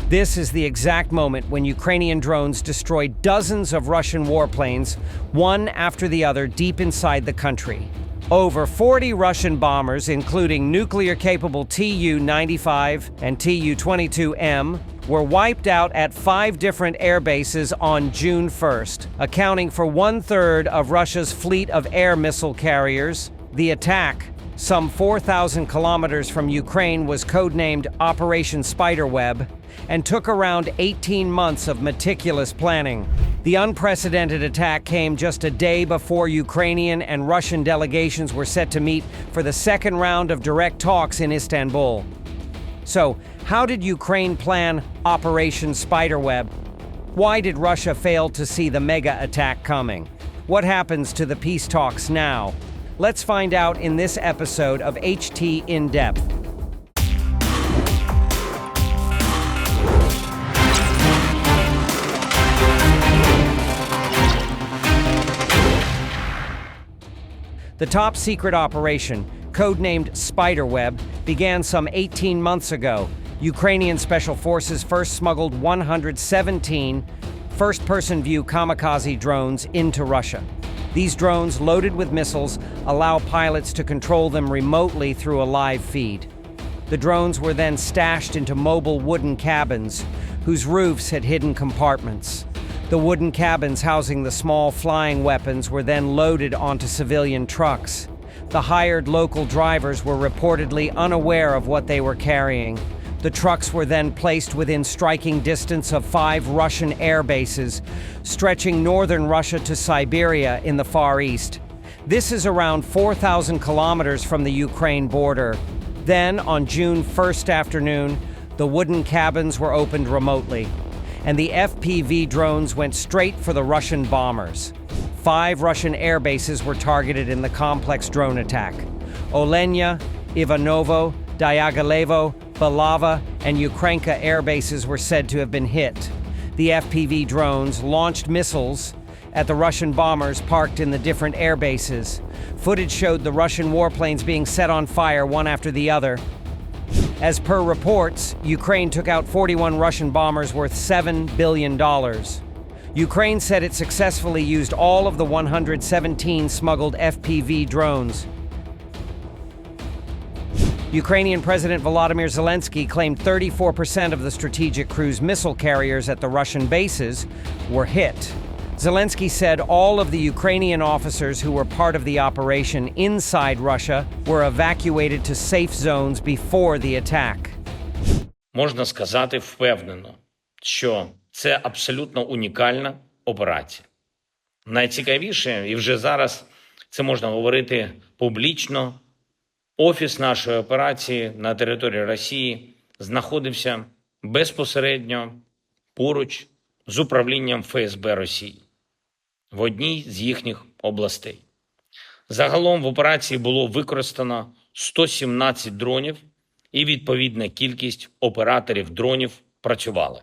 This is the exact moment when Ukrainian drones destroyed dozens of Russian warplanes, one after the other, deep inside the country. Over 40 Russian bombers, including nuclear-capable Tu-95 and Tu-92M, were wiped out at 5 different air bases on June 1st, accounting for 1/3 of Russia's fleet of air missile carriers. The attack, some 4,000 kilometers from Ukraine, was codenamed Operation Spiderweb and took around 18 months of meticulous planning. The unprecedented attack came just a day before Ukrainian and Russian delegations were set to meet for the second round of direct talks in Istanbul. So, how did Ukraine plan Operation Spiderweb? Why did Russia fail to see the mega attack coming? What happens to the peace talks now? Let's find out in this episode of HT In Depth. The top-secret operation, codenamed Spiderweb, began some 18 months ago. Ukrainian special forces first smuggled 117 first-person view kamikaze drones into Russia. These drones, loaded with missiles, allow pilots to control them remotely through a live feed. The drones were then stashed into mobile wooden cabins, whose roofs had hidden compartments. The wooden cabins housing the small flying weapons were then loaded onto civilian trucks. The hired local drivers were reportedly unaware of what they were carrying. The trucks were then placed within striking distance of 5 Russian air bases, stretching northern Russia to Siberia in the Far East. This is around 4,000 kilometers from the Ukraine border. Then, on June 1st afternoon, the wooden cabins were opened remotely, and the FPV drones went straight for the Russian bombers. 5 Russian air bases were targeted in the complex drone attack. Olenya, Ivanovo, Dyaghilevo, Balava, and Ukrainka air bases were said to have been hit. The FPV drones launched missiles at the Russian bombers parked in the different air bases. Footage showed the Russian warplanes being set on fire one after the other. As per reports, Ukraine took out 41 Russian bombers worth $7 billion. Ukraine said it successfully used all of the 117 smuggled FPV drones. Ukrainian President Volodymyr Zelensky claimed 34% of the strategic cruise missile carriers at the Russian bases were hit. Zelensky said all of the Ukrainian officers who were part of the operation inside Russia were evacuated to safe zones before the attack. Можна сказати впевнено, що це абсолютно унікальна операція. Найцікавіше, і вже зараз це можна говорити публічно, офіс нашої операції на території Росії знаходився безпосередньо поруч з управлінням ФСБ Росії в одній з їхніх областей. Загалом в операції було використано 117 дронів і відповідна кількість операторів дронів працювали.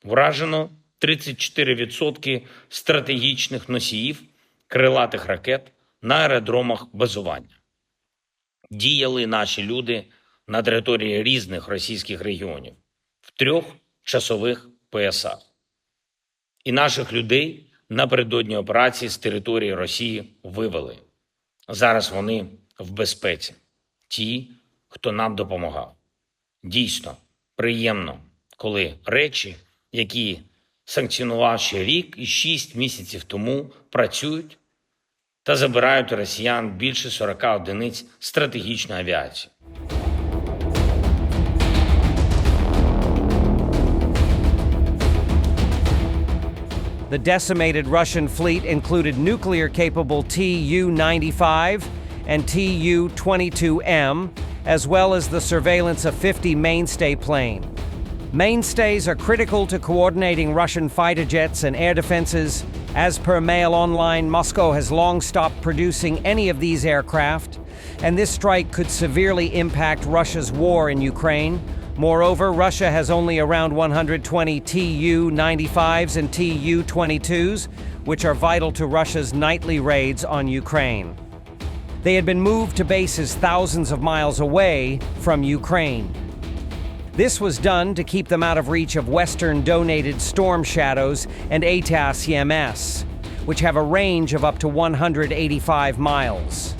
Вражено 34% стратегічних носіїв крилатих ракет на аеродромах базування. Діяли наші люди на території різних російських регіонів в 3 часових поясах. І наших людей напередодні операції з території Росії вивели. Зараз вони в безпеці. Ті, хто нам допомагав. Дійсно, приємно, коли речі, які санкціонував ще рік і 6 місяців тому, працюють та забирають у росіян більше 40 одиниць стратегічної авіації. The decimated Russian fleet included nuclear-capable Tu-95 and Tu-92M, as well as the surveillance of 50 mainstay plane. Mainstays are critical to coordinating Russian fighter jets and air defenses. As per Mail Online, Moscow has long stopped producing any of these aircraft, and this strike could severely impact Russia's war in Ukraine. Moreover, Russia has only around 120 Tu-95s and Tu-22s, which are vital to Russia's nightly raids on Ukraine. They had been moved to bases thousands of miles away from Ukraine. This was done to keep them out of reach of Western-donated Storm Shadows and ATACMS, which have a range of up to 185 miles.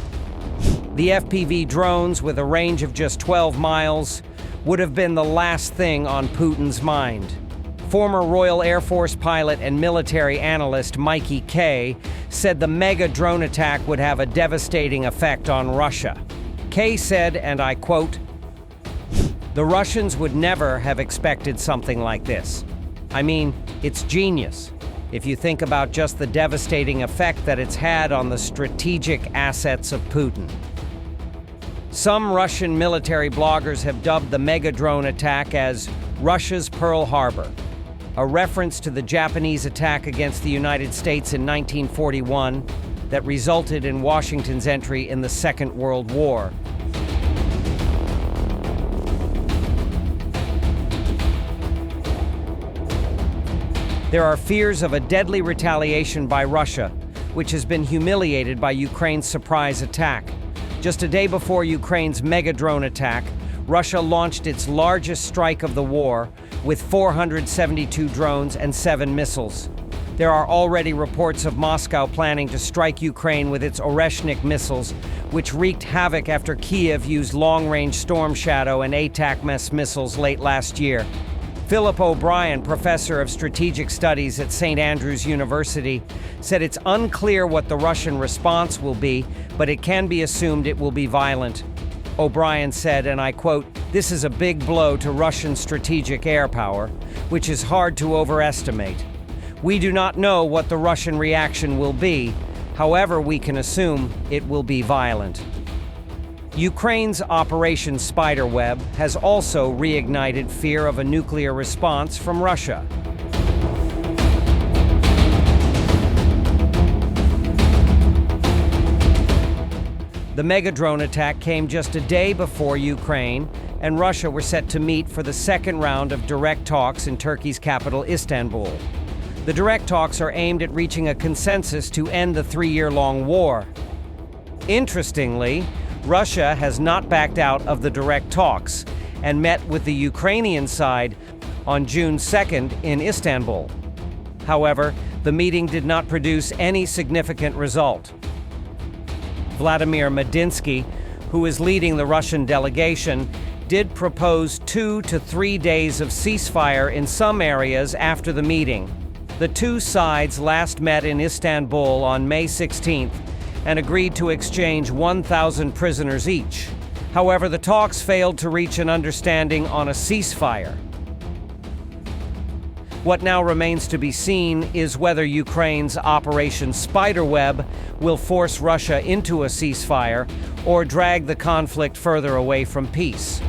The FPV drones, with a range of just 12 miles, would have been the last thing on Putin's mind. Former Royal Air Force pilot and military analyst Mikey Kay said the mega drone attack would have a devastating effect on Russia. Kay said, and I quote, "The Russians would never have expected something like this. I mean, it's genius, if you think about just the devastating effect that it's had on the strategic assets of Putin." Some Russian military bloggers have dubbed the mega drone attack as Russia's Pearl Harbor, a reference to the Japanese attack against the United States in 1941 that resulted in Washington's entry in the Second World War. There are fears of a deadly retaliation by Russia, which has been humiliated by Ukraine's surprise attack. Just a day before Ukraine's mega drone attack, Russia launched its largest strike of the war with 472 drones and 7 missiles. There are already reports of Moscow planning to strike Ukraine with its Oreshnik missiles, which wreaked havoc after Kyiv used long-range Storm Shadow and ATACMS missiles late last year. Philip O'Brien, professor of strategic studies at St. Andrews University, said it's unclear what the Russian response will be, but it can be assumed it will be violent. O'Brien said, and I quote, "This is a big blow to Russian strategic air power, which is hard to overestimate. We do not know what the Russian reaction will be. However, we can assume it will be violent." Ukraine's Operation Spiderweb has also reignited fear of a nuclear response from Russia. The mega-drone attack came just a day before Ukraine and Russia were set to meet for the second round of direct talks in Turkey's capital, Istanbul. The direct talks are aimed at reaching a consensus to end the 3-year-long war. Interestingly, Russia has not backed out of the direct talks and met with the Ukrainian side on June 2nd in Istanbul. However, the meeting did not produce any significant result. Vladimir Medinsky, who is leading the Russian delegation, did propose 2 to 3 days of ceasefire in some areas after the meeting. The two sides last met in Istanbul on May 16th and agreed to exchange 1,000 prisoners each. However, the talks failed to reach an understanding on a ceasefire. What now remains to be seen is whether Ukraine's Operation Spiderweb will force Russia into a ceasefire or drag the conflict further away from peace.